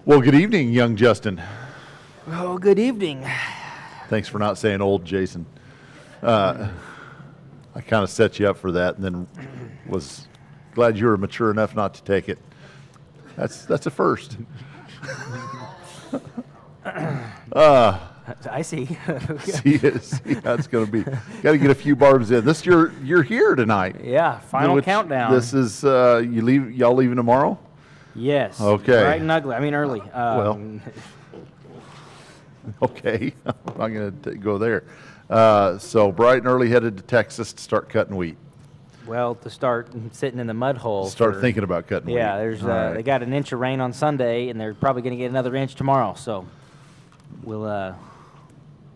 Well, good evening, young Justin. Oh, good evening. Thanks for not saying old Jason. I kind of set you up for that, and then was glad you were mature enough not to take it. That's a first. I see. see how it's going to be. Got to get a few barbs in. You're here tonight. Yeah, final countdown. This is y'all leaving tomorrow? Yes. Okay. Bright and ugly. I mean early. Okay. I'm not going to go there. So bright and early headed to Texas to start cutting wheat. Well, to start sitting in the mud hole. Start thinking about cutting wheat. Yeah, they got an inch of rain on Sunday, and they're probably going to get another inch tomorrow. So we'll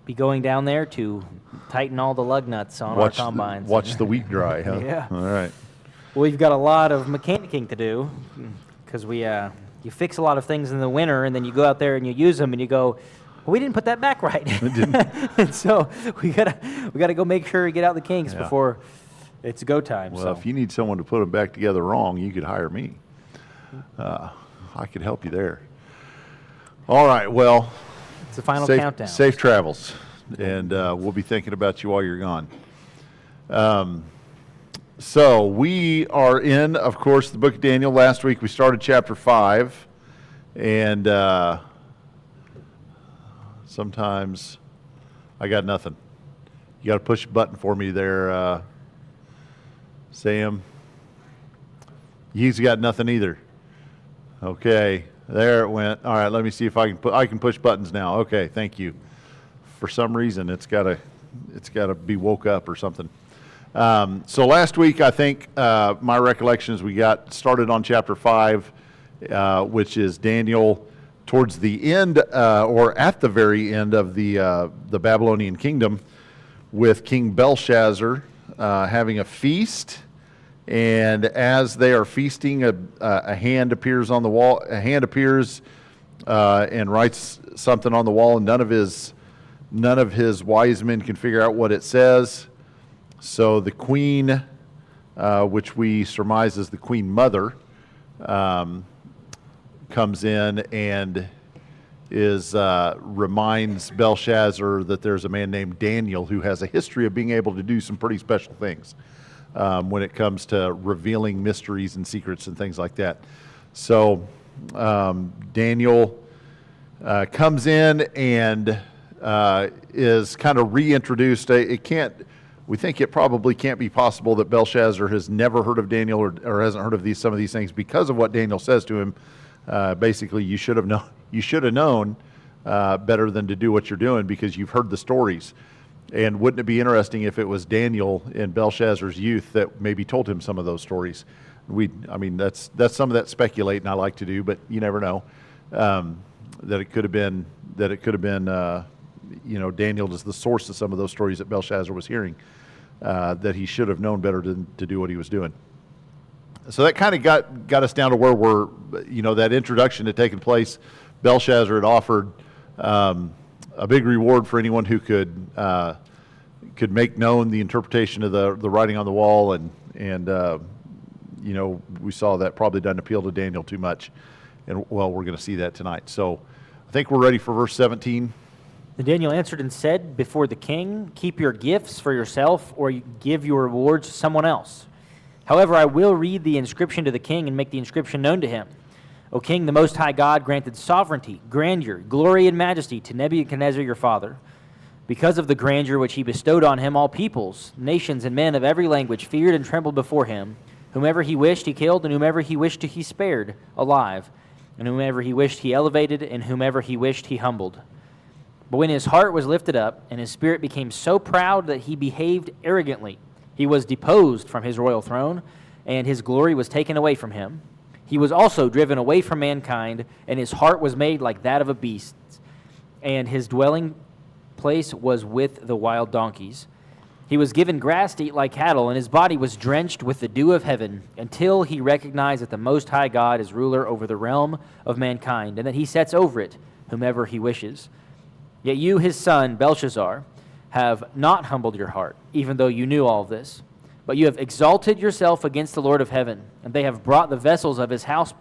be going down there to tighten all the lug nuts on our combines. Watch the wheat dry, huh? Yeah. All right. Well, we've got a lot of mechanicking to do because you fix a lot of things in the winter, and then you go out there and you use them, and you go, well, we didn't put that back right. It didn't. And so we gotta go make sure we get out the kinks before it's go time. Well, if you need someone to put them back together wrong, you could hire me. I could help you there. All right. Well, it's the final countdown. Safe travels, and we'll be thinking about you while you're gone. So we are in, of course, the book of Daniel. Last week we started chapter 5, and sometimes I got nothing. You got to push a button for me there, Sam. He's got nothing either. Okay, there it went. All right, let me see if I can push buttons now. Okay, thank you. For some reason, it's got to be woke up or something. So last week, I think my recollection is we got started on chapter 5, which is Daniel towards the end, or at the very end of the Babylonian kingdom, with King Belshazzar having a feast. And as they are feasting, a hand appears on the wall. A hand appears and writes something on the wall, and none of his wise men can figure out what it says. So the queen, which we surmise is the queen mother, comes in and reminds Belshazzar that there's a man named Daniel who has a history of being able to do some pretty special things when it comes to revealing mysteries and secrets and things like that. So Daniel comes in and is kind of reintroduced. We think it probably can't be possible that Belshazzar has never heard of Daniel or hasn't heard of some of these things because of what Daniel says to him. Basically, you should have known better than to do what you're doing because you've heard the stories. And wouldn't it be interesting if it was Daniel in Belshazzar's youth that maybe told him some of those stories? That's some of that speculating I like to do, but you never know. That it could have been Daniel is the source of some of those stories that Belshazzar was hearing. That he should have known better to do what he was doing. So that kind of got us down to where we're, that introduction had taken place. Belshazzar had offered a big reward for anyone who could make known the interpretation of the writing on the wall, and we saw that probably doesn't appeal to Daniel too much, and well, we're going to see that tonight. So I think we're ready for verse 17. And Daniel answered and said before the king, keep your gifts for yourself, or give your rewards to someone else. However, I will read the inscription to the king and make the inscription known to him. O king, the Most High God granted sovereignty, grandeur, glory, and majesty to Nebuchadnezzar your father. Because of the grandeur which he bestowed on him, all peoples, nations, and men of every language feared and trembled before him. Whomever he wished he killed, and whomever he wished he spared alive, and whomever he wished he elevated, and whomever he wished he humbled. But when his heart was lifted up, and his spirit became so proud that he behaved arrogantly, he was deposed from his royal throne, and his glory was taken away from him. He was also driven away from mankind, and his heart was made like that of a beast, and his dwelling place was with the wild donkeys. He was given grass to eat like cattle, and his body was drenched with the dew of heaven, until he recognized that the Most High God is ruler over the realm of mankind, and that he sets over it whomever he wishes. Yet you, his son, Belshazzar, have not humbled your heart, even though you knew all this. But you have exalted yourself against the Lord of heaven, and they have brought the vessels of his house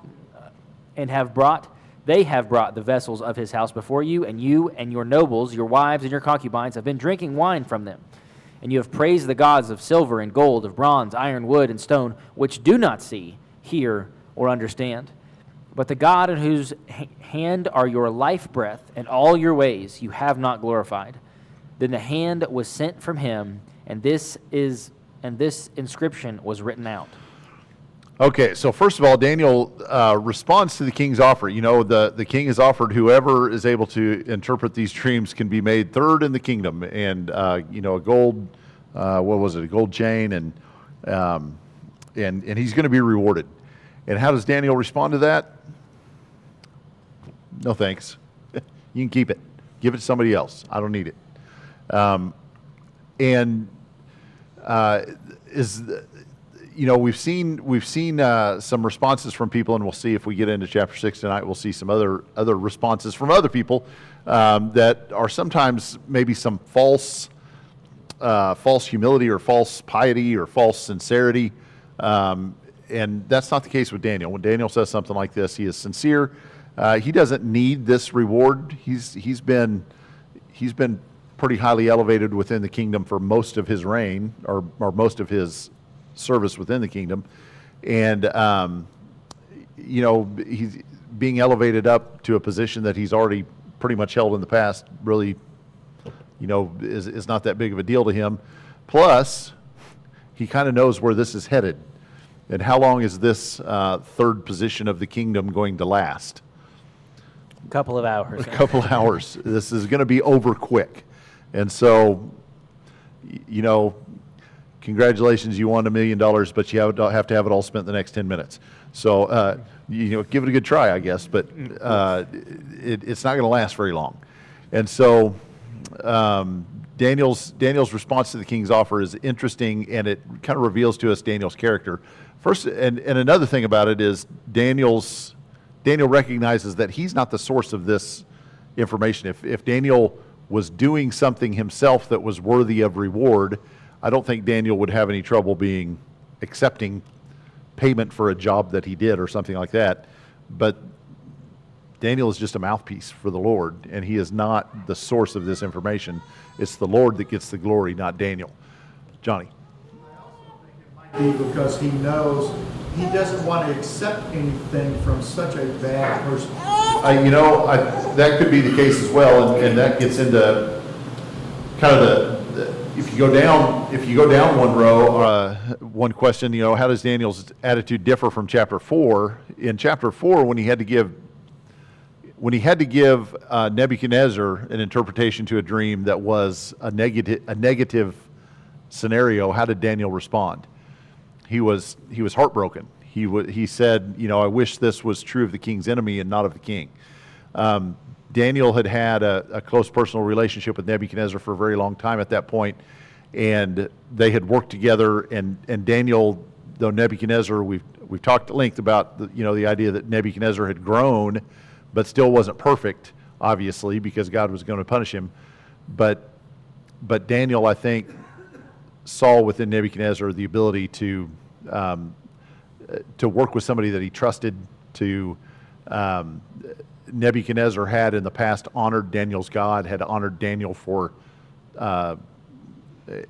and have brought They have brought the vessels of his house before you and your nobles, your wives and your concubines have been drinking wine from them. And you have praised the gods of silver and gold, of bronze, iron, wood, and stone, which do not see, hear, or understand. But the God in whose hand are your life breath and all your ways you have not glorified. Then the hand was sent from him, and this inscription was written out. Okay, so first of all, Daniel responds to the king's offer. You know, the king has offered whoever is able to interpret these dreams can be made third in the kingdom, and you know, a gold, a gold chain, and he's going to be rewarded. And how does Daniel respond to that? No thanks. You can keep it. Give it to somebody else. I don't need it. We've seen some responses from people, and we'll see if we get into chapter 6 tonight. We'll see some other responses from other people that are sometimes maybe some false humility or false piety or false sincerity, and that's not the case with Daniel. When Daniel says something like this, he is sincere. He doesn't need this reward. He's been pretty highly elevated within the kingdom for most of his reign, or most of his service within the kingdom, and he's being elevated up to a position that he's already pretty much held in the past. Really, is not that big of a deal to him. Plus, he kind of knows where this is headed, and how long is this third position of the kingdom going to last? A couple of hours. A couple of hours. This is going to be over quick, and so, congratulations, you won $1 million, but you have to have it all spent in the next 10 minutes. So, give it a good try, I guess, but it's not going to last very long. And so, Daniel's response to the king's offer is interesting, and it kind of reveals to us Daniel's character. First, and another thing about it is Daniel recognizes that he's not the source of this information. If Daniel was doing something himself that was worthy of reward, I don't think Daniel would have any trouble accepting payment for a job that he did or something like that. But Daniel is just a mouthpiece for the Lord, and he is not the source of this information. It's the Lord that gets the glory, not Daniel. Johnny. I also think it might be because he knows he doesn't want to accept anything from such a bad person. That could be the case as well, and that gets into kind of if you go down one row, one question, how does Daniel's attitude differ from chapter 4? In chapter 4, when he had to give Nebuchadnezzar an interpretation to a dream that was a negative scenario, how did Daniel respond? He was heartbroken. He said, I wish this was true of the king's enemy and not of the king. Daniel had a close personal relationship with Nebuchadnezzar for a very long time at that point, and they had worked together. And Daniel, though Nebuchadnezzar, we've talked at length about the idea that Nebuchadnezzar had grown, but still wasn't perfect, obviously, because God was going to punish him. But Daniel, I think, saw within Nebuchadnezzar the ability to work with somebody that he trusted. Nebuchadnezzar had in the past honored Daniel's God, had honored Daniel for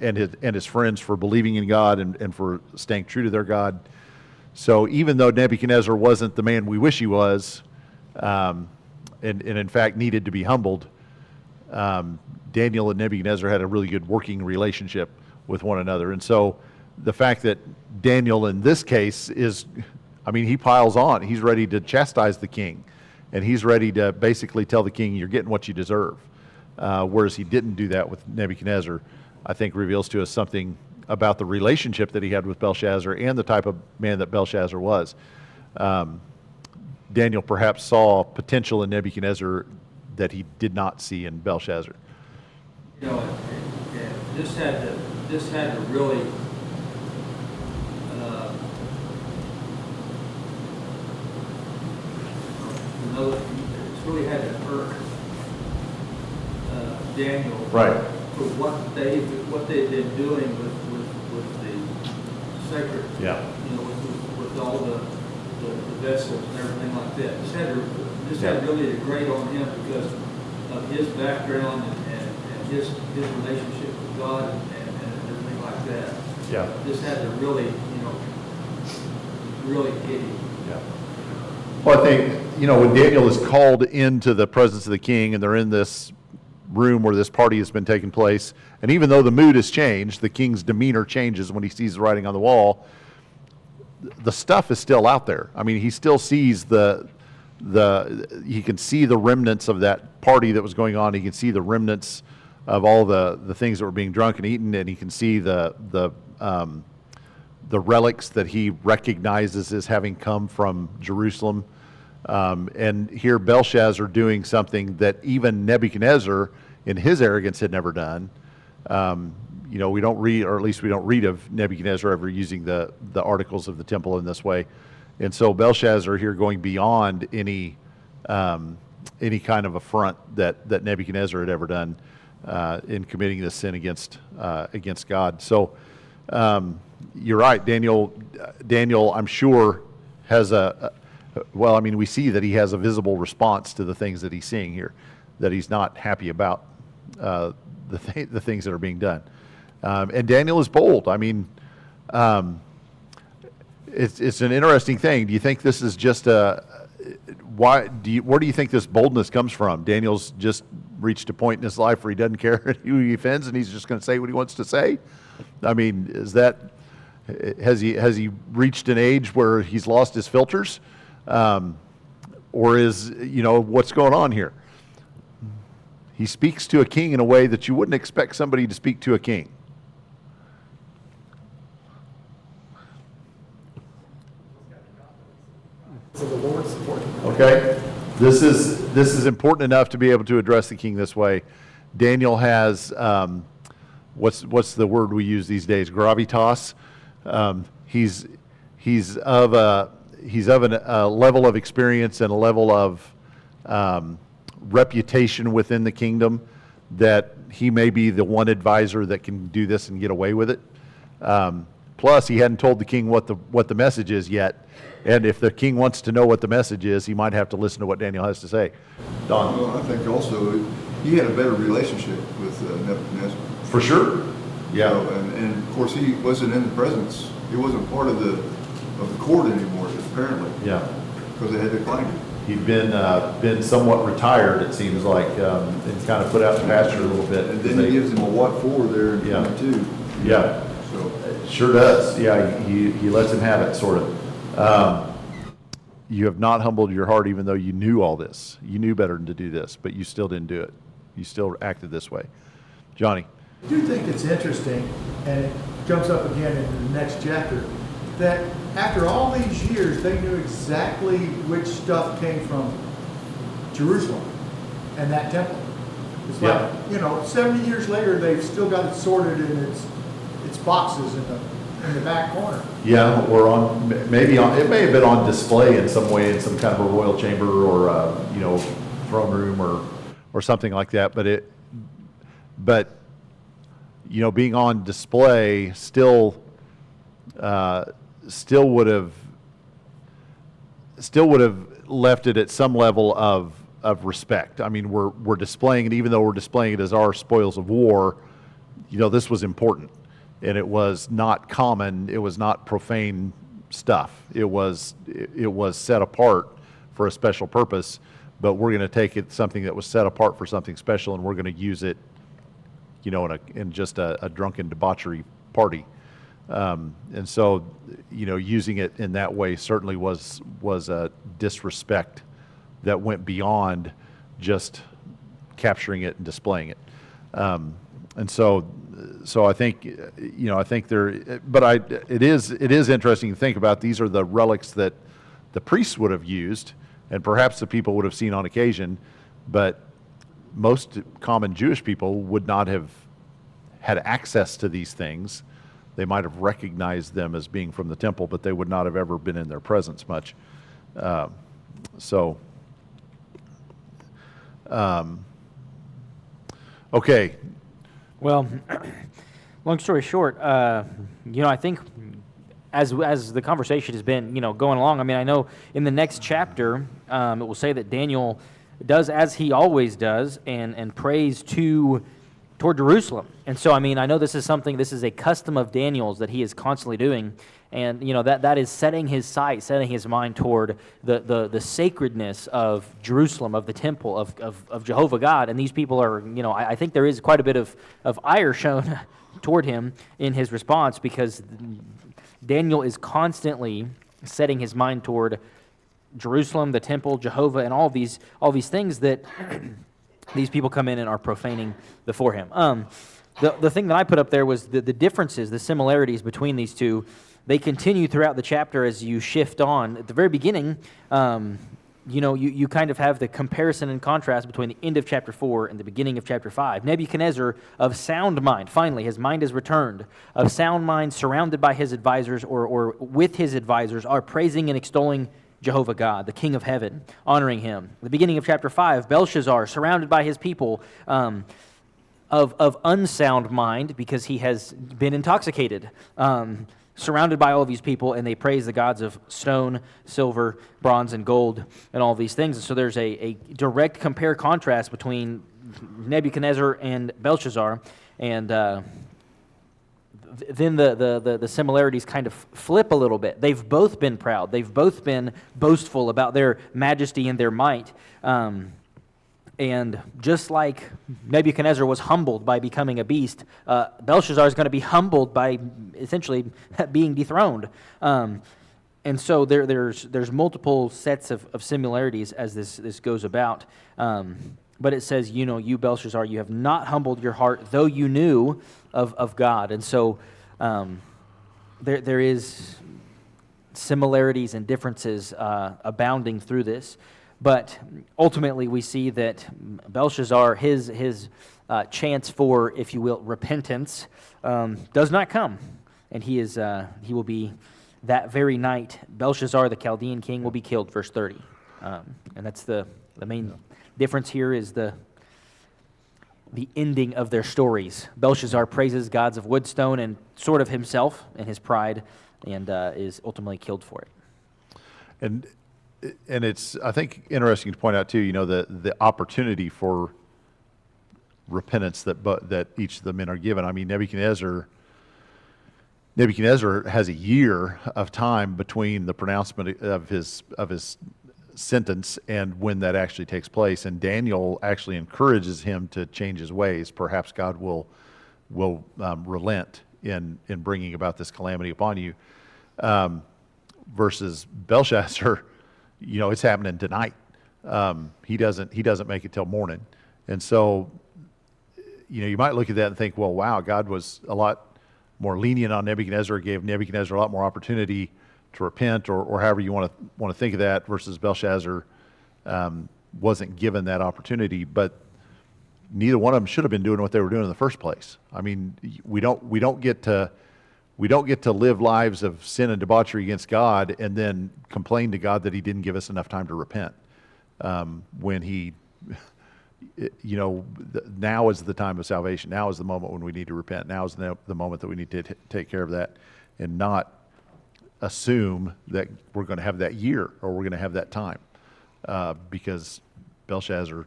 and his friends for believing in God and for staying true to their God. So even though Nebuchadnezzar wasn't the man we wish he was, and in fact needed to be humbled, Daniel and Nebuchadnezzar had a really good working relationship with one another. And so the fact that Daniel in this case he piles on. He's ready to chastise the king, and he's ready to basically tell the king, you're getting what you deserve. Whereas he didn't do that with Nebuchadnezzar, I think reveals to us something about the relationship that he had with Belshazzar and the type of man that Belshazzar was. Daniel perhaps saw potential in Nebuchadnezzar that he did not see in Belshazzar. This had to really it's really had to hurt Daniel, Right. For what they've been doing with the sacred, Yeah. with all the vessels and everything like that. This had to this had really a grade on him because of his background and his relationship with God and everything like that. Yeah. This had to really, really hit him. Yeah. Well, I think, when Daniel is called into the presence of the king and they're in this room where this party has been taking place, and even though the mood has changed, the king's demeanor changes when he sees the writing on the wall, the stuff is still out there. I mean, he still sees he can see the remnants of that party that was going on. He can see the remnants of all the things that were being drunk and eaten, and he can see the relics that he recognizes as having come from Jerusalem. And here Belshazzar doing something that even Nebuchadnezzar, in his arrogance, had never done. We don't read, or at least we don't read of Nebuchadnezzar ever using the articles of the temple in this way. And so Belshazzar here going beyond any kind of affront that Nebuchadnezzar had ever done in committing this sin against God. So you're right, Daniel, I'm sure, has we see that he has a visible response to the things that he's seeing here, that he's not happy about the things that are being done. And Daniel is bold. I mean, it's an interesting thing. Do you think this is just where do you think this boldness comes from? Daniel's just reached a point in his life where he doesn't care who he offends, and he's just going to say what he wants to say? I mean, has he reached an age where he's lost his filters? Or is, what's going on here? He speaks to a king in a way that you wouldn't expect somebody to speak to a king. So the Lord's supporting him. Okay? This is important enough to be able to address the king this way. Daniel has, what's the word we use these days? Gravitas. He's of a level of experience and a level of reputation within the kingdom that he may be the one advisor that can do this and get away with it. Plus, he hadn't told the king what the message is yet, and if the king wants to know what the message is, he might have to listen to what Daniel has to say. Don? Well, I think also he had a better relationship with Nebuchadnezzar. For sure. Yeah. So, and of course he wasn't in the presence. He wasn't part of the court anymore, apparently. Yeah. Because they had declined him. He'd been somewhat retired, it seems like, and kind of put out to pasture a little bit. And then he gives him a what for there in Yeah. 22. Yeah. So Sure does. Yeah, he lets him have it, sort of. You have not humbled your heart even though you knew all this. You knew better than to do this, but you still didn't do it. You still acted this way. Johnny? I do think it's interesting, and it comes up again in the next chapter, that after all these years, they knew exactly which stuff came from Jerusalem and that temple. It's like, 70 years later, they've still got it sorted in its boxes in the back corner. Yeah, or it may have been on display in some way in some kind of a royal chamber or throne room or something like that. But being on display still would have left it at some level of respect. I mean, we're displaying it, even though we're displaying it as our spoils of war. This was important. And it was not common. It was not profane stuff. It was set apart for a special purpose. But we're going to take it something that was set apart for something special, and we're going to use it, in just a drunken debauchery party. And so, using it in that way certainly was a disrespect that went beyond just capturing it and displaying it. And so I think, it is interesting to think about. These are the relics that the priests would have used, and perhaps the people would have seen on occasion, but most common Jewish people would not have had access to these things. They might have recognized them as being from the temple, but they would not have ever been in their presence much. Okay. Well, long story short, I think as the conversation has been, going along, I mean, I know in the next chapter, it will say that Daniel does as he always does and prays toward Jerusalem. And so, I mean, I know this is a custom of Daniel's that he is constantly doing. And, that is setting his sight, setting his mind toward the sacredness of Jerusalem, of the temple, of Jehovah God. And these people are, I think there is quite a bit of ire shown toward him in his response, because Daniel is constantly setting his mind toward Jerusalem, the temple, Jehovah, and all these things that these people come in and are profaning before him. The thing that I put up there was the differences, the similarities between these two. They continue throughout the chapter as you shift on. At the very beginning, you kind of have the comparison and contrast between the end of chapter 4 and the beginning of chapter 5. Nebuchadnezzar, of sound mind, finally, his mind is returned, of sound mind, surrounded by his advisors or with his advisors, are praising and extolling Jehovah God, the King of heaven, honoring him. The beginning of chapter 5, Belshazzar, surrounded by his people, of unsound mind because he has been intoxicated, surrounded by all of these people, and they praise the gods of stone, silver, bronze, and gold, and all these things. And so there's a direct compare-contrast between Nebuchadnezzar and Belshazzar, and then the similarities kind of flip a little bit. They've both been proud. They've both been boastful about their majesty and their might. And just like Nebuchadnezzar was humbled by becoming a beast, Belshazzar is going to be humbled by essentially being dethroned. And so there's multiple sets of similarities as this goes about. But it says, you Belshazzar, you have not humbled your heart, though you knew of God. And so there is similarities and differences abounding through this. But ultimately, we see that Belshazzar, his chance for, if you will, repentance, does not come, and he will be that very night. Belshazzar, the Chaldean king, will be killed. Verse 30, and that's the main difference here is the ending of their stories. Belshazzar praises gods of woodstone and sort of himself and his pride, and is ultimately killed for it. And it's, I think, interesting to point out too, the opportunity for repentance that each of the men are given. I mean, Nebuchadnezzar has a year of time between the pronouncement of his sentence and when that actually takes place. And Daniel actually encourages him to change his ways. Perhaps God will relent in bringing about this calamity upon you. Versus Belshazzar, it's happening tonight. He doesn't make it till morning. And so, you might look at that and think, well, wow, God was a lot more lenient on Nebuchadnezzar, gave Nebuchadnezzar a lot more opportunity to repent, or however you want to think of that, versus Belshazzar wasn't given that opportunity. But neither one of them should have been doing what they were doing in the first place. I mean, we don't get to live lives of sin and debauchery against God and then complain to God that He didn't give us enough time to repent. When He, now is the time of salvation. Now is the moment when we need to repent. Now is the moment that we need to take care of that, and not assume that we're going to have that year or we're going to have that time. Because Belshazzar,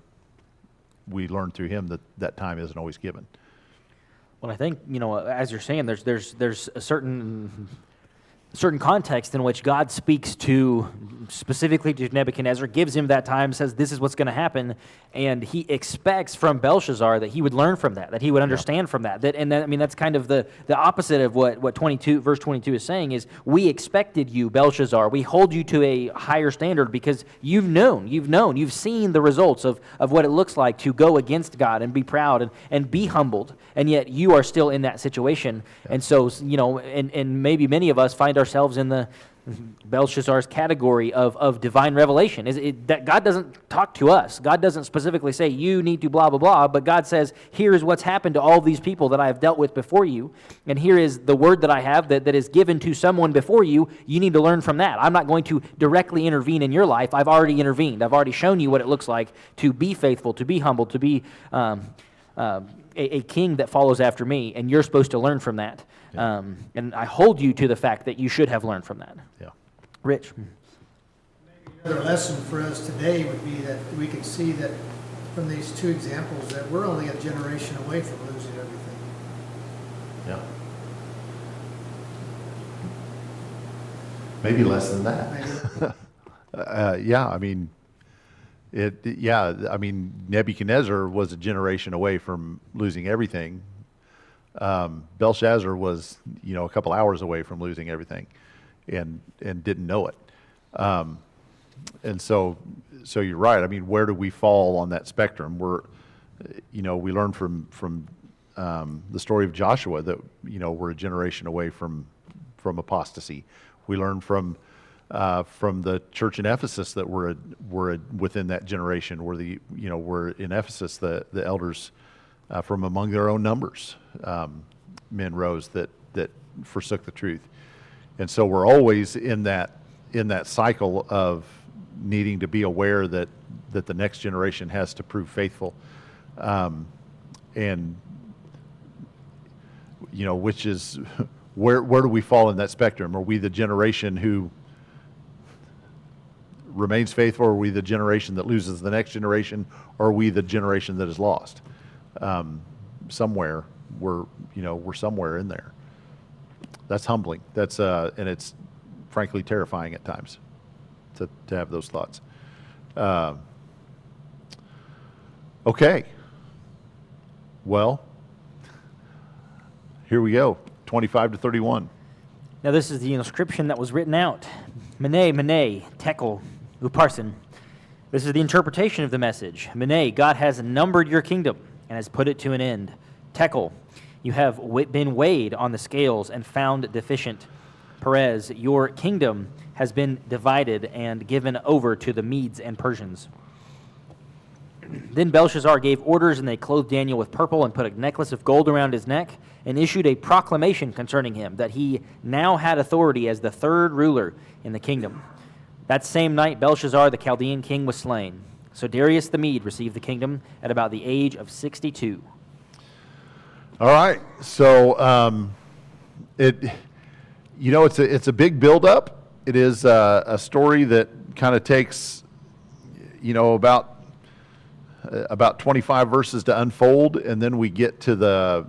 we learned through him that time isn't always given. Well, I think, as you're saying, there's a certain context in which God speaks to, specifically to Nebuchadnezzar, gives him that time, says this is what's going to happen, and he expects from Belshazzar that he would learn from that he would understand from that. That's kind of the opposite of what verse 22 is saying, is we expected you, Belshazzar. We hold you to a higher standard because you've seen the results of what it looks like to go against God and be proud and be humbled, and yet you are still in that situation. Yeah. And so, and maybe many of us find ourselves in the Belshazzar's category of divine revelation. That God doesn't talk to us. God doesn't specifically say, you need to blah, blah, blah, but God says, here is what's happened to all these people that I have dealt with before you, and here is the word that I have that is given to someone before you. You need to learn from that. I'm not going to directly intervene in your life. I've already intervened. I've already shown you what it looks like to be faithful, to be humble, to be a king that follows after me, and you're supposed to learn from that. And I hold you to the fact that you should have learned from that. Yeah. Rich? Another lesson for us today would be that we can see that from these two examples that we're only a generation away from losing everything. Yeah. Maybe less than that. Maybe. Yeah, I mean, Nebuchadnezzar was a generation away from losing everything. Belshazzar was, a couple hours away from losing everything, and didn't know it. And so you're right. I mean, where do we fall on that spectrum? We learn from the story of Joshua that we're a generation away from apostasy. We learn from the church in Ephesus that we're within that generation. We're in Ephesus, the elders from among their own numbers, men rose that forsook the truth, and so we're always in that cycle of needing to be aware that the next generation has to prove faithful, and which is where do we fall in that spectrum? Are we the generation who remains faithful, or are we the generation that loses the next generation, or are we the generation that is lost? Somewhere we're somewhere in there. That's humbling. That's and it's frankly terrifying at times to have those thoughts. Okay. Well, here we go. 25 to 31. Now this is the inscription that was written out. Mene, Mene, Tekel, Upharsin. This is the interpretation of the message. Mene, God has numbered your kingdom and has put it to an end. Tekel, you have been weighed on the scales and found deficient. Perez, your kingdom has been divided and given over to the Medes and Persians. Then Belshazzar gave orders, and they clothed Daniel with purple and put a necklace of gold around his neck and issued a proclamation concerning him, that he now had authority as the third ruler in the kingdom. That same night, Belshazzar, the Chaldean king, was slain. So Darius the Mede received the kingdom at about the age of 62. All right. So it's a big buildup. It is a story that kind of takes, about 25 verses to unfold, and then we get to the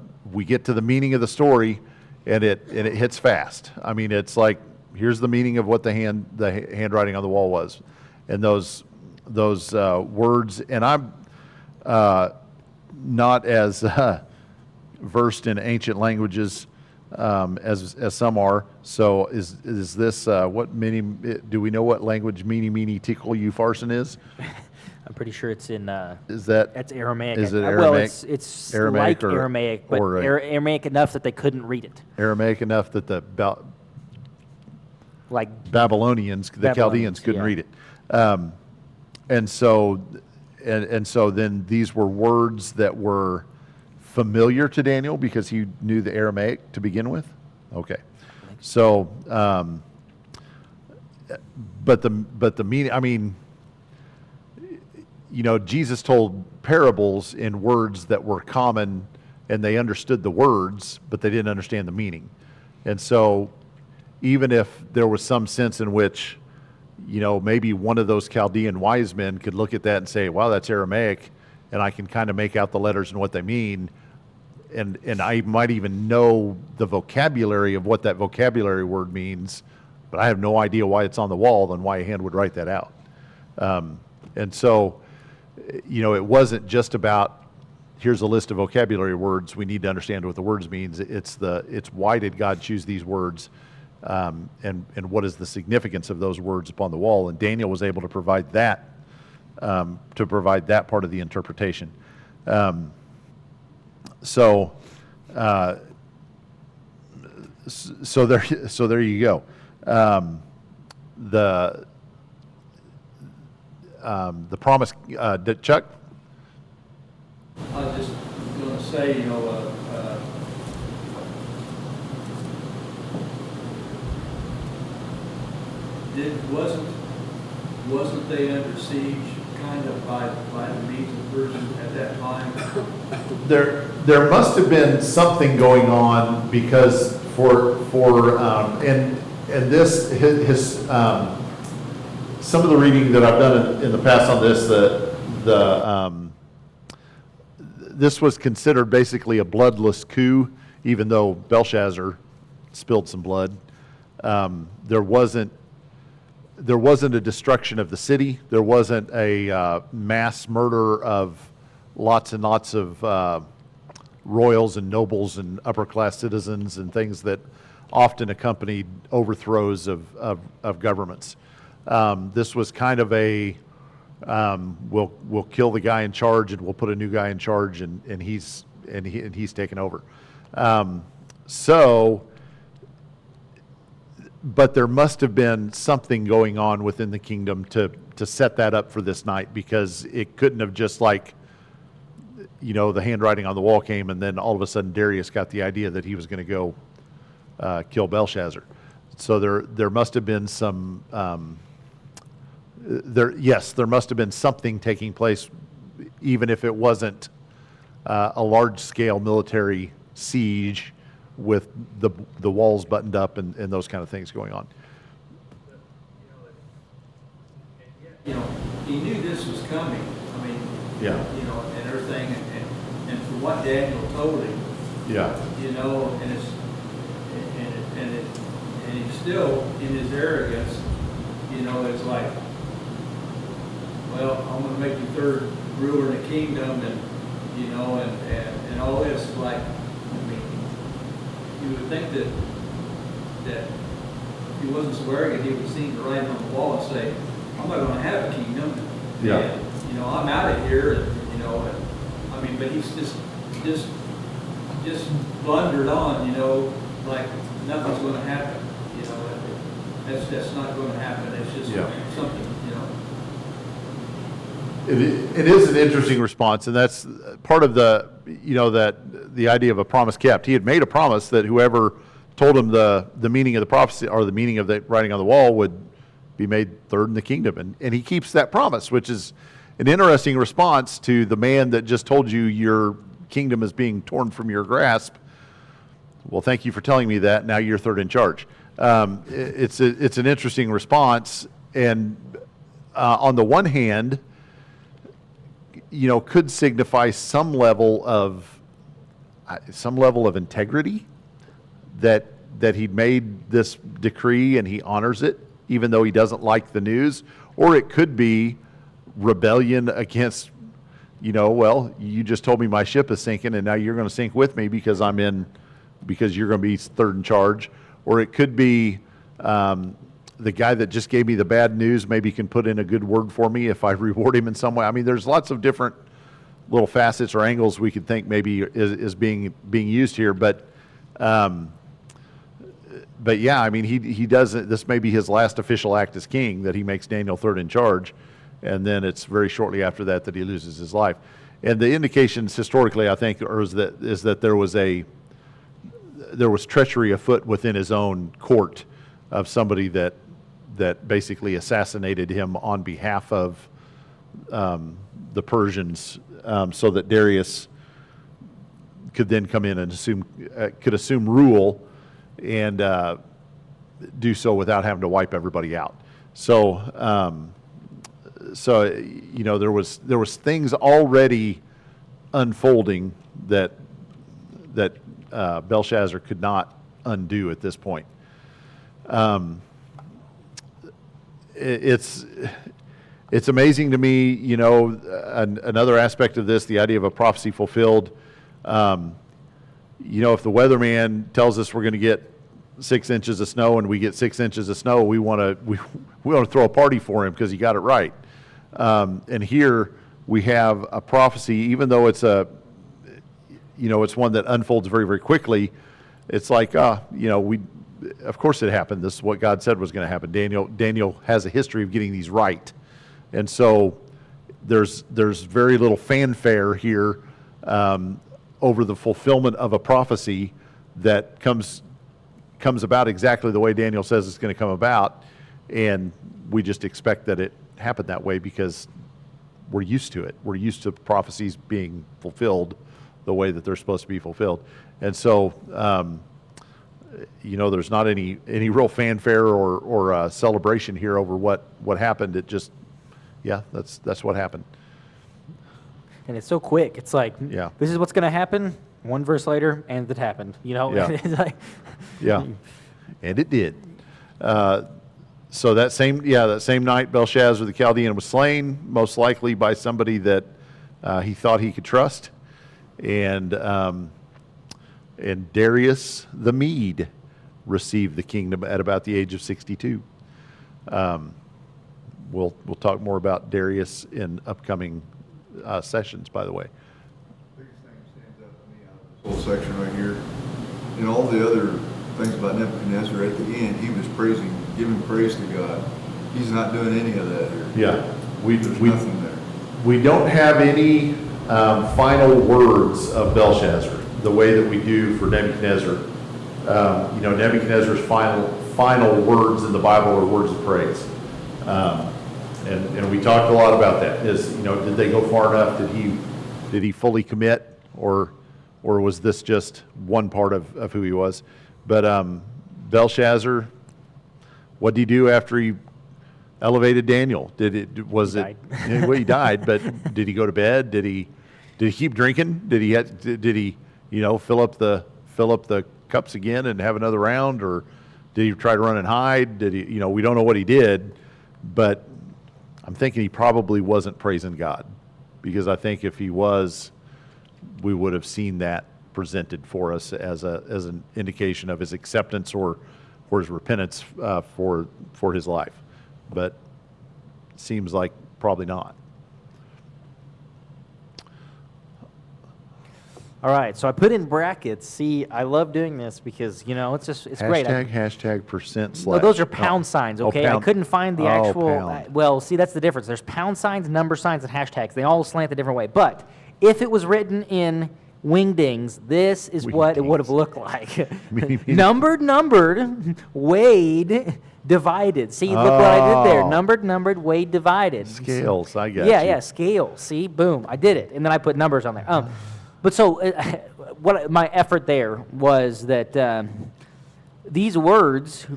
meaning of the story, and it hits fast. I mean, it's like, here's the meaning of what the handwriting on the wall was, and those words. And I'm not as versed in ancient languages as some are. So is this what many? Do we know what language mene tekel upharsin is? I'm pretty sure it's in. Is that? That's Aramaic. Is it Well, Aramaic? it's Aramaic like or- Aramaic, but or, Aramaic enough that they couldn't read it. Aramaic enough that the Like Babylonians, the Chaldeans couldn't yeah. read it. And so then these were words that were familiar to Daniel because he knew the Aramaic to begin with. Okay. So, but the meaning, I mean, Jesus told parables in words that were common, and they understood the words, but they didn't understand the meaning. And so even if there was some sense in which, maybe one of those Chaldean wise men could look at that and say, wow, that's Aramaic, and I can kind of make out the letters and what they mean, and I might even know the vocabulary of what that vocabulary word means, but I have no idea why it's on the wall, then why a hand would write that out. And so, it wasn't just about, here's a list of vocabulary words, we need to understand what the words means. It's why did God choose these words, and what is the significance of those words upon the wall? And Daniel was able to provide that part of the interpretation. So there you go. The promise, Chuck? I was just going to say, wasn't they under siege kind of by the Medes and Persians at that time? there must have been something going on because and this his some of the reading that I've done in the past on this, this was considered basically a bloodless coup, even though Belshazzar spilled some blood. There wasn't a destruction of the city. There wasn't a mass murder of lots and lots of royals and nobles and upper class citizens and things that often accompanied overthrows of governments. This was kind of a we'll kill the guy in charge and we'll put a new guy in charge and he's taken over. But there must have been something going on within the kingdom to set that up for this night, because it couldn't have just like, the handwriting on the wall came and then all of a sudden Darius got the idea that he was going to go kill Belshazzar. So there must have been some, there must have been something taking place, even if it wasn't a large-scale military siege with the walls buttoned up and those kind of things going on. He knew this was coming. I mean, Yeah. And everything, and from what Daniel told him, Yeah. And he's still in his arrogance. It's like, well, I'm going to make you third ruler in the kingdom, and all this. Like, I mean, you would think that if he wasn't so arrogant, he would have seen the writing on the wall and say, I'm not going to have a kingdom. Yeah. And, I'm out of here. But he's just blundered on. Like nothing's going to happen. That's not going to happen. It's just something. It is an interesting response, and that's part of the idea of a promise kept. He had made a promise that whoever told him the meaning of the prophecy or the meaning of the writing on the wall would be made third in the kingdom, and he keeps that promise, which is an interesting response to the man that just told you your kingdom is being torn from your grasp. Well, thank you for telling me that. Now you're third in charge. It's an interesting response, and on the one hand, could signify some level of integrity that he'd made this decree and he honors it, even though he doesn't like the news. Or it could be rebellion against, well, you just told me my ship is sinking and now you're going to sink with me because you're going to be third in charge. Or it could be the guy that just gave me the bad news maybe can put in a good word for me if I reward him in some way. I mean, there's lots of different little facets or angles we could think maybe is being used here, but yeah, I mean, he doesn't. This may be his last official act as king, that he makes Daniel third in charge, and then it's very shortly after that he loses his life. And the indications historically, I think, is that there was treachery afoot within his own court of somebody that basically assassinated him on behalf of the Persians, so that Darius could then come in and assume rule and do so without having to wipe everybody out. So there was things already unfolding that Belshazzar could not undo at this point. It's amazing to me, another aspect of this, the idea of a prophecy fulfilled. If the weatherman tells us we're going to get 6 inches of snow and we get 6 inches of snow, we want to throw a party for him because he got it right. And here we have a prophecy, even though it's it's one that unfolds very, very quickly. It's like, of course it happened. This is what God said was going to happen. Daniel has a history of getting these right. And so there's very little fanfare here over the fulfillment of a prophecy that comes about exactly the way Daniel says it's going to come about. And we just expect that it happened that way because we're used to it. We're used to prophecies being fulfilled the way that they're supposed to be fulfilled. And so, there's not any real fanfare or celebration here over what happened. It just, that's what happened. And it's so quick. It's like, Yeah. this is what's going to happen. One verse later, and it happened. Yeah. It's like, Yeah, and it did. So that same night, Belshazzar the Chaldean was slain, most likely by somebody that he thought he could trust, and Darius the Mede received the kingdom at about the age of 62. We'll talk more about Darius in upcoming sessions, by the way. Biggest thing that stands out to me out of this whole section right here, and all the other things about Nebuchadnezzar, at the end, he was giving praise to God. He's not doing any of that here. Yeah, There's nothing there. We don't have any final words of Belshazzar the way that we do for Nebuchadnezzar. Nebuchadnezzar's final words in the Bible are words of praise. And we talked a lot about that. Did they go far enough? Did he fully commit, or was this just one part of who he was? But Belshazzar, what did he do after he elevated Daniel? He died. He died, but did he go to bed? Did he keep drinking? Did he fill up the cups again and have another round, or did he try to run and hide? Did he? We don't know what he did, but I'm thinking he probably wasn't praising God, because I think if he was, we would have seen that presented for us as an indication of his acceptance or his repentance for his life. But seems like probably not. all right, so I put in brackets. See, I love doing this because, it's great. Hashtag percent slash. Well, those are pound signs, okay? pound. I couldn't find the Oh, actual. pound. See, that's the difference. There's pound signs, number signs, and hashtags. They all slant a different way. But if it was written in wingdings, this is what it would have looked like. Numbered, weighed, divided. See, look what I did there. Oh. Numbered, weighed, divided. Scales, I got Yeah, you. yeah, scales. See, boom, I did it, and then I put numbers on there. But so, what my effort there was that these words,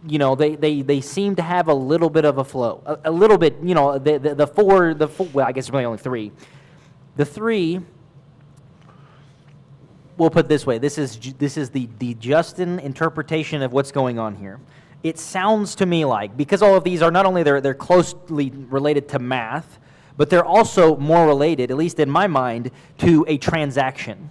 they seem to have a little bit of a flow, a little bit. The four. Well, I guess there's really only three. The three. We'll put it this way. This is the Justin interpretation of what's going on here. It sounds to me like, because all of these are not only they're closely related to math, but they're also more related, at least in my mind, to a transaction.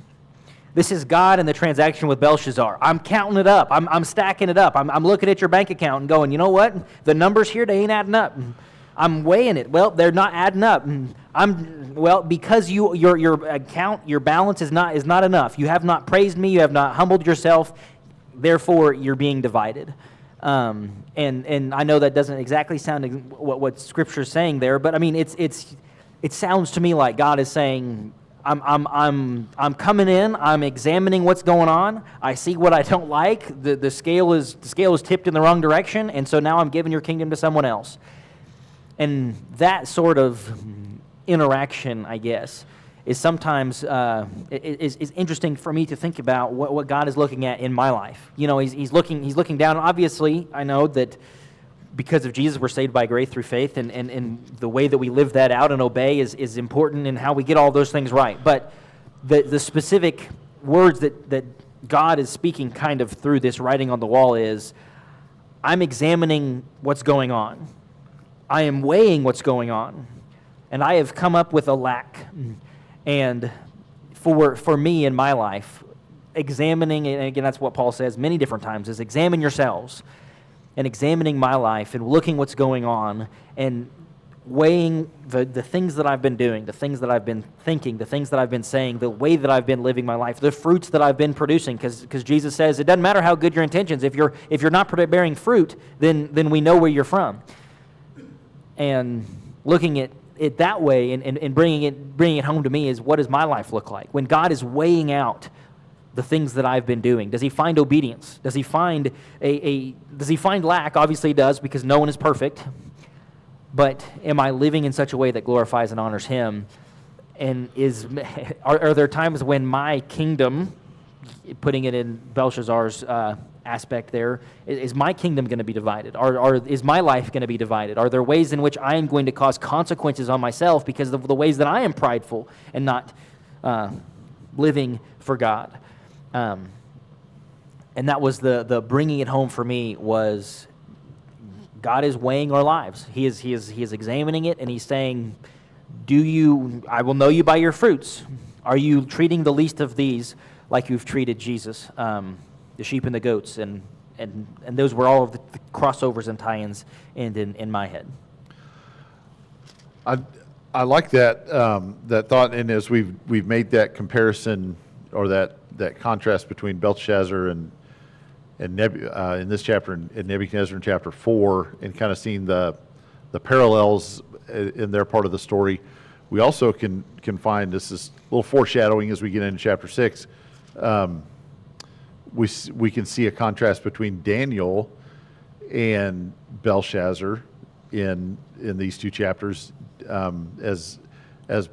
This is God and the transaction with Belshazzar. I'm counting it up. I'm stacking it up. I'm looking at your bank account and going, you know what? The numbers here, they ain't adding up. I'm weighing it. Well, they're not adding up. Because your account, your balance is not enough. You have not praised me. You have not humbled yourself. Therefore, you're being divided. And I know that doesn't exactly sound what Scripture's saying there, but I mean it sounds to me like God is saying, I'm coming in, I'm examining what's going on, I see what I don't like, the scale is tipped in the wrong direction, and so now I'm giving your kingdom to someone else. And that sort of interaction, I guess, is sometimes is interesting for me to think about what God is looking at in my life. He's looking down. Obviously, I know that because of Jesus, we're saved by grace through faith, and the way that we live that out and obey is important in how we get all those things right. But the specific words that God is speaking kind of through this writing on the wall is, I'm examining what's going on. I am weighing what's going on, and I have come up with a lack. And for me in my life, examining, and again, that's what Paul says many different times, is examine yourselves, and examining my life and looking what's going on and weighing the things that I've been doing, the things that I've been thinking, the things that I've been saying, the way that I've been living my life, the fruits that I've been producing, because Jesus says it doesn't matter how good your intentions, if you're not bearing fruit, then we know where you're from. And looking at it that way and bringing it home to me is, what does my life look like? When God is weighing out the things that I've been doing, does he find obedience? Does he find does he find lack? Obviously he does, because no one is perfect. but am I living in such a way that glorifies and honors him? And are there times when my kingdom, putting it in Belshazzar's aspect there, is my kingdom going to be divided? Is my life going to be divided? Are there ways in which I am going to cause consequences on myself because of the ways that I am prideful and not living for God? And that was the bringing it home for me was God is weighing our lives. He is examining it, and he's saying, I will know you by your fruits. Are you treating the least of these like you've treated Jesus, the sheep and the goats? And those were all of the crossovers and tie-ins in my head. I like that that thought, and as we've made that comparison or that contrast between Belshazzar and in this chapter and Nebuchadnezzar in chapter 4, and kind of seeing the parallels in their part of the story, we also can find, this is a little foreshadowing as we get into chapter 6. We can see a contrast between Daniel and Belshazzar in these two chapters, as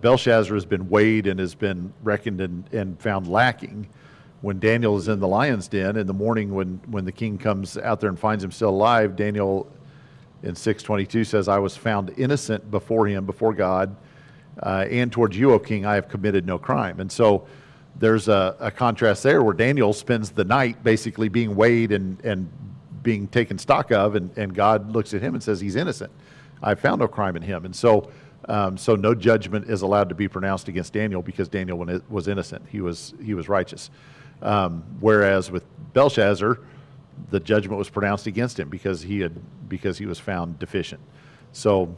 Belshazzar has been weighed and has been reckoned and found lacking. When Daniel is in the lion's den in the morning, when the king comes out there and finds him still alive, Daniel in 6:22 says, "I was found innocent before him, before God, and towards you, O king, I have committed no crime." And so there's a contrast there where Daniel spends the night basically being weighed and being taken stock of, and God looks at him and says, he's innocent. I've found no crime in him. And so no judgment is allowed to be pronounced against Daniel because Daniel was innocent. He was righteous. Whereas with Belshazzar, the judgment was pronounced against him because he was found deficient. So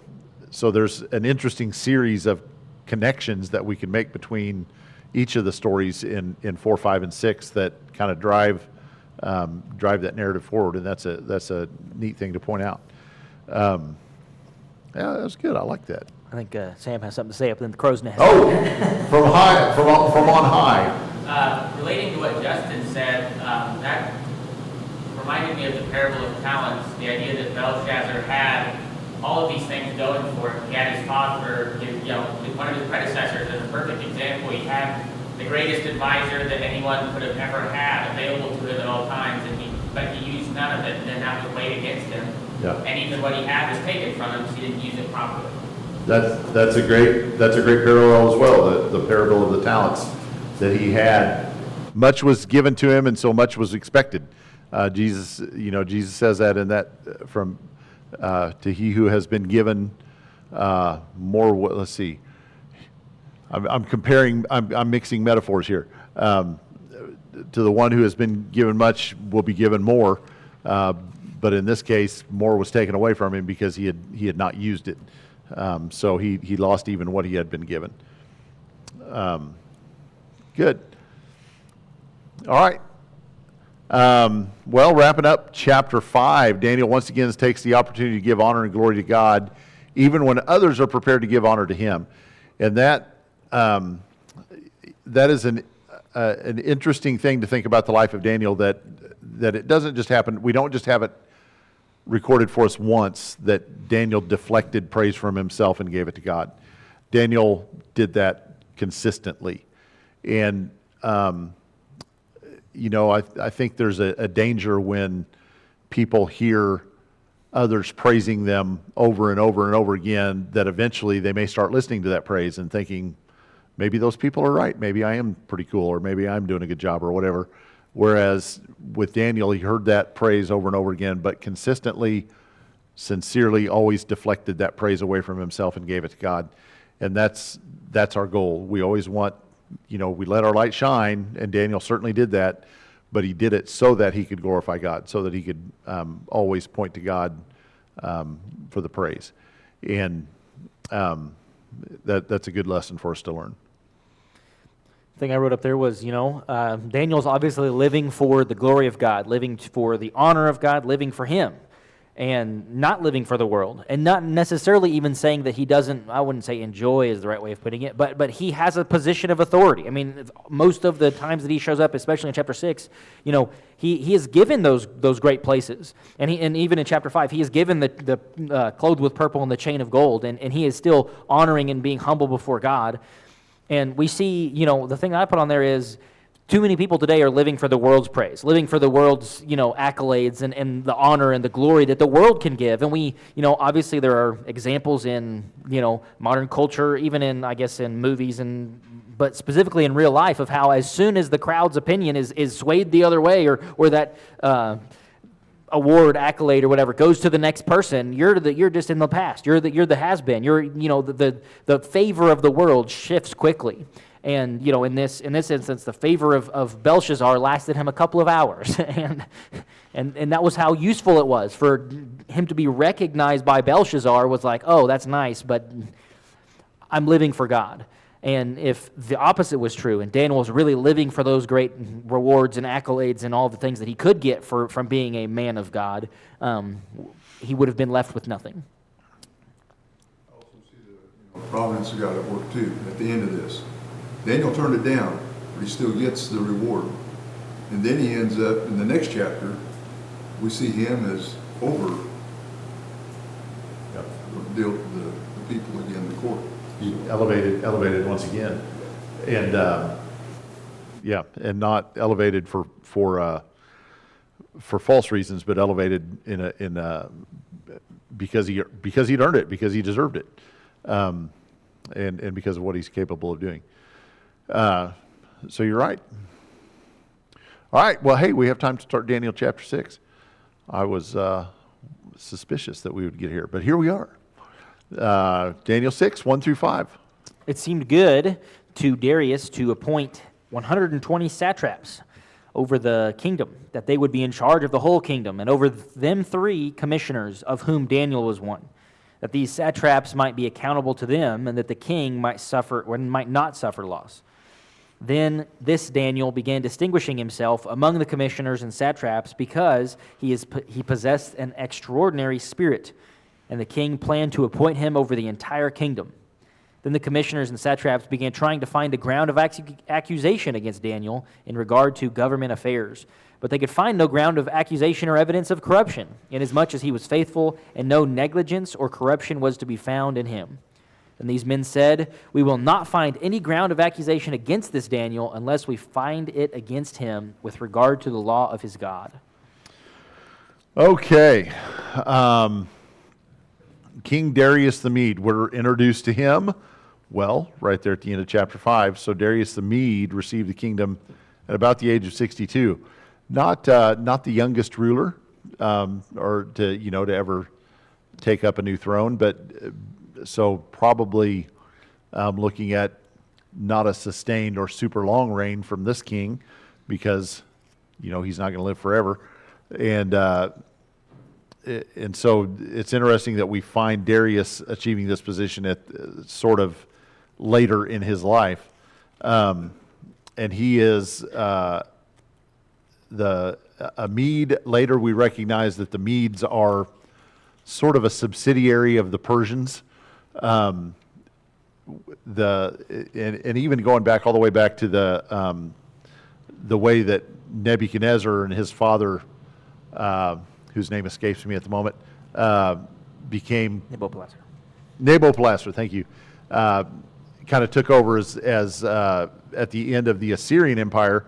there's an interesting series of connections that we can make between each of the stories in 4, 5, and 6 that kind of drive that narrative forward, and that's a neat thing to point out. Yeah, that was good. I like that. I think Sam has something to say up in the crow's nest. Oh, from on high. Relating to what Justin said, that reminded me of the parable of talents, the idea that Belshazzar had all of these things going for him. He had his father, one of his predecessors as a perfect example. He had the greatest advisor that anyone could have ever had available to him at all times, but he used none of it, and then that was weighed against him. Yeah. And even what he had was taken from him because he didn't use it properly. That's a great parallel as well. The parable of the talents that he had, much was given to him, and so much was expected. Jesus says that in that from to he who has been given more. Let's see. I'm mixing metaphors here. To the one who has been given much will be given more, but in this case, more was taken away from him because he had not used it. So he lost even what he had been given. Good. All right. Well, wrapping up chapter 5, Daniel once again takes the opportunity to give honor and glory to God, even when others are prepared to give honor to him. And that is an interesting thing to think about the life of Daniel, that it doesn't just happen. We don't just have it recorded for us once that Daniel deflected praise from himself and gave it to God. Daniel did that consistently. And, I think there's a danger when people hear others praising them over and over and over again, that eventually they may start listening to that praise and thinking, maybe those people are right. Maybe I am pretty cool, or maybe I'm doing a good job, or whatever. Whereas with Daniel, he heard that praise over and over again, but consistently, sincerely, always deflected that praise away from himself and gave it to God. And that's our goal. We always want, we let our light shine, and Daniel certainly did that, but he did it so that he could glorify God, so that he could always point to God for the praise. And that's a good lesson for us to learn. Thing I wrote up there was, Daniel's obviously living for the glory of God, living for the honor of God, living for him. and not living for the world, and not necessarily even saying that he doesn't, I wouldn't say enjoy is the right way of putting it, but he has a position of authority. I mean, most of the times that he shows up, especially in chapter 6, he is given those great places. And even in chapter 5, he is given the clothed with purple and the chain of gold, and he is still honoring and being humble before God. And we see, the thing I put on there is, too many people today are living for the world's praise, living for the world's, accolades and the honor and the glory that the world can give. And we, obviously there are examples in, modern culture, even in, I guess, in movies, but specifically in real life, of how as soon as the crowd's opinion is swayed the other way, or that award, accolade, or whatever goes to the next person, you're just in the past. You're the has-been. The favor of the world shifts quickly. And, in this instance, the favor of Belshazzar lasted him a couple of hours. and that was how useful it was. For him to be recognized by Belshazzar was like, oh, that's nice, but I'm living for God. And if the opposite was true, and Daniel was really living for those great rewards and accolades and all the things that he could get from being a man of God, he would have been left with nothing. I also see the providence of God at work too, at the end of this. Daniel turned it down, but he still gets the reward. And then he ends up, in the next chapter, we see him as over the people again, the court. He elevated once again. And, and not elevated for false reasons, but elevated because he'd earned it, because he deserved it, and because of what he's capable of doing. So you're right. All right. Well, hey, we have time to start Daniel chapter 6. I was suspicious that we would get here, but here we are. Daniel 6, 1 through 5. It seemed good to Darius to appoint 120 satraps over the kingdom, that they would be in charge of the whole kingdom, and over them 3 commissioners, of whom Daniel was one, that these satraps might be accountable to them, and that the king might not suffer loss. Then this Daniel began distinguishing himself among the commissioners and satraps, because he possessed an extraordinary spirit, and the king planned to appoint him over the entire kingdom. Then the commissioners and satraps began trying to find a ground of accusation against Daniel in regard to government affairs. But they could find no ground of accusation or evidence of corruption, inasmuch as he was faithful, and no negligence or corruption was to be found in him. And these men said, "We will not find any ground of accusation against this Daniel unless we find it against him with regard to the law of his God." Okay. King Darius the Mede, we're introduced to him, right there at the end of chapter 5. So Darius the Mede received the kingdom at about the age of 62. Not the youngest ruler, or to ever take up a new throne, but so probably looking at not a sustained or super long reign from this king, because he's not going to live forever. And so it's interesting that we find Darius achieving this position at sort of later in his life. And he is a Mede. Later we recognize that the Medes are sort of a subsidiary of the Persians. And even going back all the way back to the way that Nebuchadnezzar and his father, whose name escapes me at the moment, became Nabopolassar. Thank you. Kind of took over as at the end of the Assyrian Empire.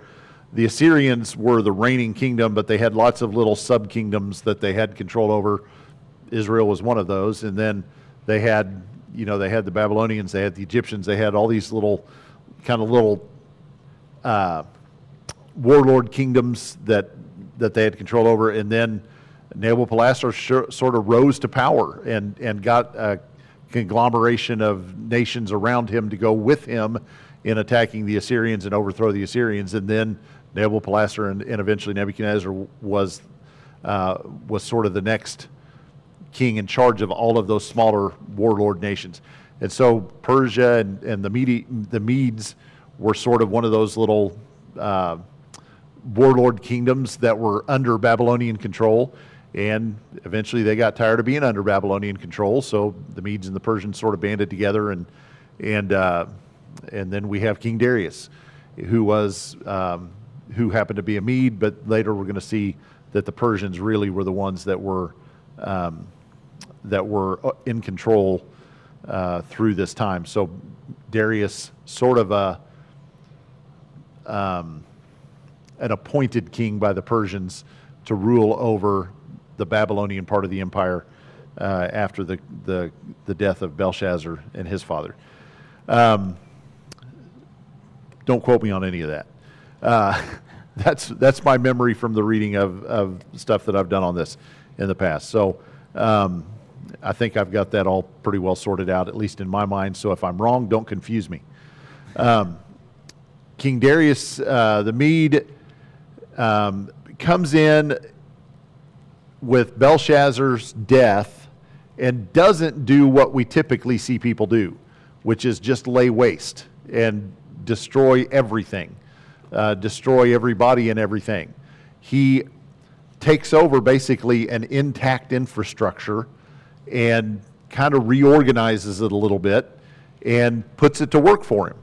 The Assyrians were the reigning kingdom, but they had lots of little sub-kingdoms that they had control over. Israel was one of those, and then they had the Babylonians, they had the Egyptians, they had all these little warlord kingdoms that they had control over, and then Nabopolassar sort of rose to power and got a conglomeration of nations around him to go with him in attacking the Assyrians and overthrow the Assyrians. And then Nabopolassar and eventually Nebuchadnezzar was sort of the next king in charge of all of those smaller warlord nations. And so Persia and the Medes were sort of one of those little warlord kingdoms that were under Babylonian control. And eventually they got tired of being under Babylonian control, so the Medes and the Persians sort of banded together, and then we have King Darius, who happened to be a Mede, but later we're going to see that the Persians really were the ones that were in control through this time. So Darius, sort of an appointed king by the Persians to rule over the Babylonian part of the empire after the death of Belshazzar and his father. Don't quote me on any of that. That's my memory from the reading of stuff that I've done on this in the past. So I think I've got that all pretty well sorted out, at least in my mind. So if I'm wrong, don't confuse me. King Darius the Mede comes in with Belshazzar's death and doesn't do what we typically see people do, which is just lay waste and destroy everything, destroy everybody and everything. He takes over basically an intact infrastructure and kind of reorganizes it a little bit and puts it to work for him.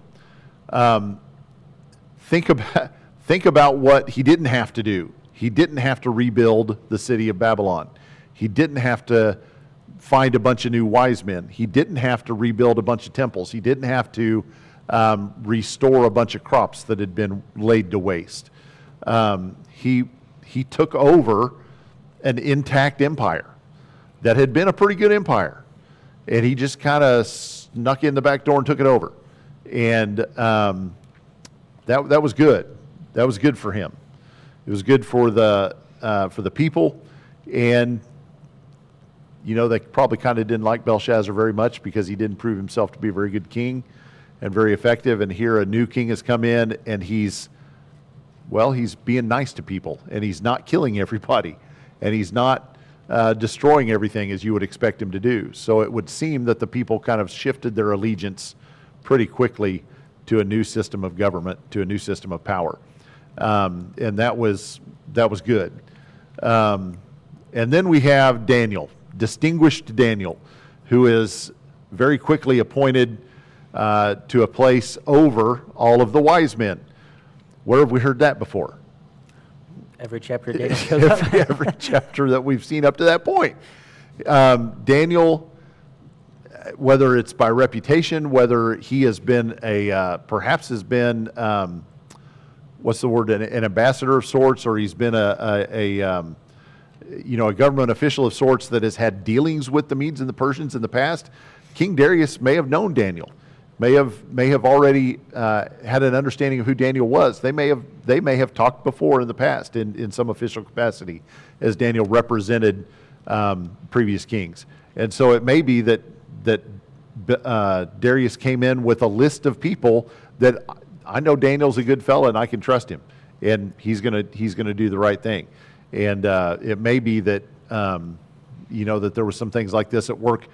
Think about what he didn't have to do. He didn't have to rebuild the city of Babylon. He didn't have to find a bunch of new wise men. He didn't have to rebuild a bunch of temples. He didn't have to restore a bunch of crops that had been laid to waste. He took over an intact empire that had been a pretty good empire, and he just kind of snuck in the back door and took it over. And that was good. That was good for him. It was good for the people, and they probably kind of didn't like Belshazzar very much because he didn't prove himself to be a very good king and very effective. And here a new king has come in, and he's being nice to people, and he's not killing everybody, and he's not destroying everything as you would expect him to do. So it would seem that the people kind of shifted their allegiance pretty quickly to a new system of government, to a new system of power. And that was good. And then we have Daniel, distinguished Daniel, who is very quickly appointed to a place over all of the wise men. Where have we heard that before? Every chapter Daniel shows up. Every chapter that we've seen up to that point. Daniel, whether it's by reputation, whether he has been perhaps has been what's the word, an ambassador of sorts, or he's been a government official of sorts that has had dealings with the Medes and the Persians in the past. King Darius may have known Daniel, may have already had an understanding of who Daniel was. They may have talked before in the past in some official capacity, as Daniel represented previous kings. And so it may be that Darius came in with a list of people that I know Daniel's a good fella and I can trust him, and he's gonna do the right thing. And it may be that that there were some things like this at work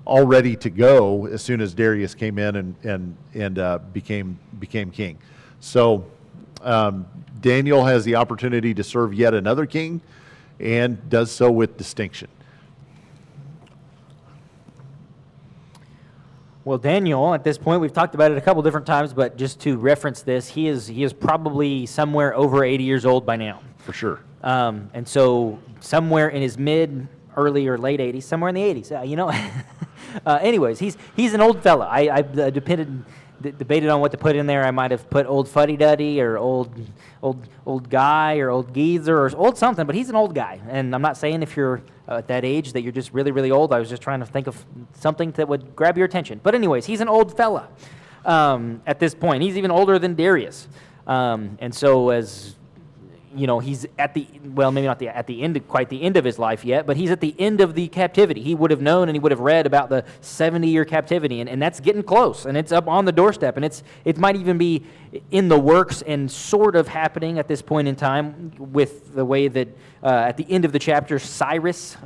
all ready to go as soon as Darius came in and became king. So Daniel has the opportunity to serve yet another king, and does so with distinction. Well, Daniel, at this point, we've talked about it a couple different times, but just to reference this, he is probably somewhere over 80 years old by now. For sure. And so somewhere in his early or late 80s, somewhere in the 80s, anyways, he's an old fella. I debated on what to put in there. I might have put old fuddy-duddy or old guy or old geezer or old something, but he's an old guy. And I'm not saying if you're at that age that you're just really, really old. I was just trying to think of something that would grab your attention. But anyways, he's an old fella at this point. He's even older than Darius. And so as he's at maybe not at the end, quite the end of his life yet, but he's at the end of the captivity. He would have known and he would have read about the 70-year captivity, and that's getting close, and it's up on the doorstep, and it might even be in the works and sort of happening at this point in time with the way that at the end of the chapter, Cyrus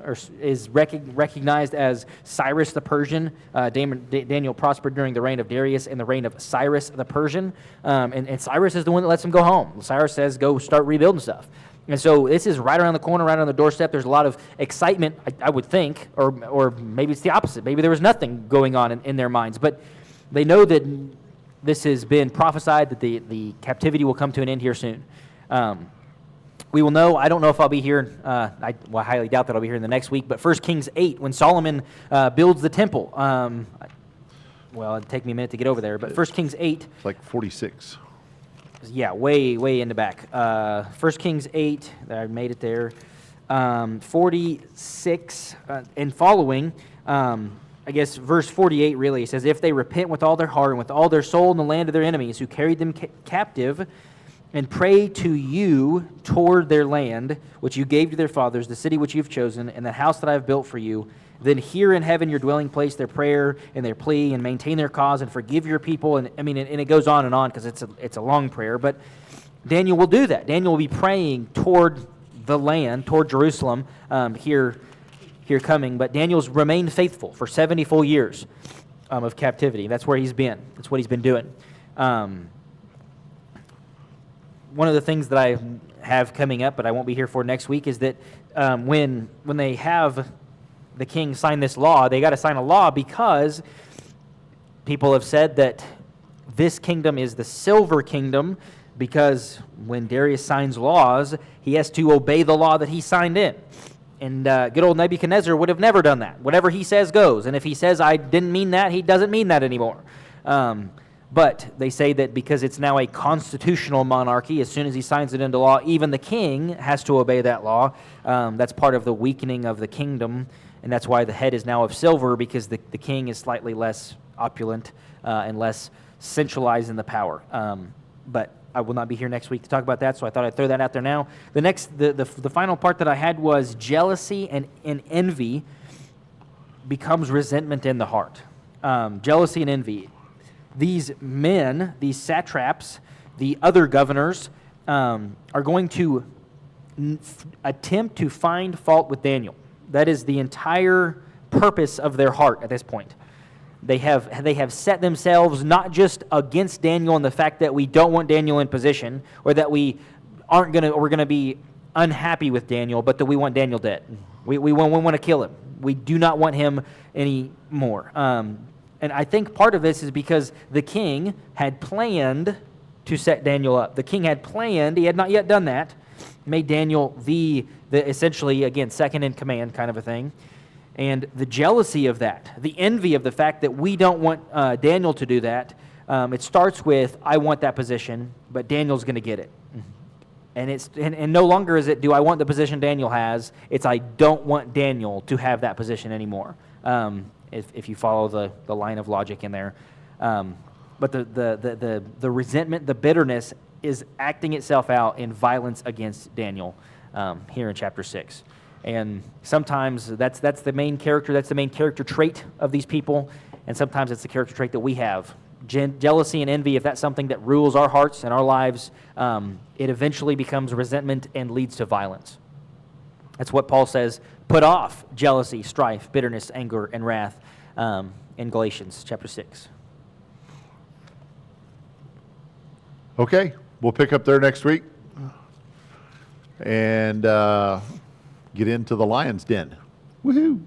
is recognized as Cyrus the Persian. Daniel prospered during the reign of Darius and the reign of Cyrus the Persian, and Cyrus is the one that lets him go home. Cyrus says, go start rebuilding stuff. And so this is right around the corner, right on the doorstep. There's a lot of excitement, I would think, or maybe it's the opposite. Maybe there was nothing going on in their minds. But they know that this has been prophesied, that the captivity will come to an end here soon. We will know. I don't know if I'll be here. I highly doubt that I'll be here in the next week. But 1 Kings 8, when Solomon builds the temple. Well, it'd take me a minute to get over there. But 1 Kings 8. It's like 46. Yeah, way in the back. 1 Kings 8, I made it there. 46 and following, I guess verse 48 really says, if they repent with all their heart and with all their soul in the land of their enemies who carried them captive, and pray to you toward their land, which you gave to their fathers, the city which you've chosen, and the house that I have built for you, then hear in heaven your dwelling place their prayer and their plea, and maintain their cause, and forgive your people. And I mean, and it goes on because it's a long prayer. But Daniel will do that. Daniel will be praying toward the land, toward Jerusalem, here coming. But Daniel's remained faithful for 70 full years of captivity. That's where he's been. That's what he's been doing. One of the things that I have coming up, but I won't be here for next week, is that when they have the king sign this law, they got to sign a law because people have said that this kingdom is the silver kingdom, because when Darius signs laws, he has to obey the law that he signed in. And good old Nebuchadnezzar would have never done that. Whatever he says goes. And if he says, I didn't mean that, he doesn't mean that anymore. But they say that because it's now a constitutional monarchy, as soon as he signs it into law, even the king has to obey that law. That's part of the weakening of the kingdom, and that's why the head is now of silver, because the king is slightly less opulent and less centralized in the power. But I will not be here next week to talk about that, so I thought I'd throw that out there now. The final part that I had was jealousy and envy becomes resentment in the heart. Jealousy and envy. These men, these satraps, the other governors, are going to attempt to find fault with Daniel. That is the entire purpose of their heart at this point. They have set themselves not just against Daniel and the fact that we don't want Daniel in position, or that we're going to be unhappy with Daniel, but that we want Daniel dead. We want to kill him. We do not want him anymore. And I think part of this is because the king had planned to set Daniel up. The king had planned, he had not yet done that, made Daniel the essentially, again, second in command kind of a thing. And the jealousy of that, the envy of the fact that we don't want Daniel to do that, it starts with, I want that position, but Daniel's going to get it. And no longer is it, do I want the position Daniel has? It's, I don't want Daniel to have that position anymore. If you follow the line of logic in there. But the resentment, the bitterness is acting itself out in violence against Daniel here in chapter 6. And sometimes that's the main character, that's the main character trait of these people, and sometimes it's the character trait that we have. Jealousy and envy, if that's something that rules our hearts and our lives, it eventually becomes resentment and leads to violence. That's what Paul says, put off jealousy, strife, bitterness, anger, and wrath in Galatians chapter 6. Okay, we'll pick up there next week and get into the lion's den. Woohoo!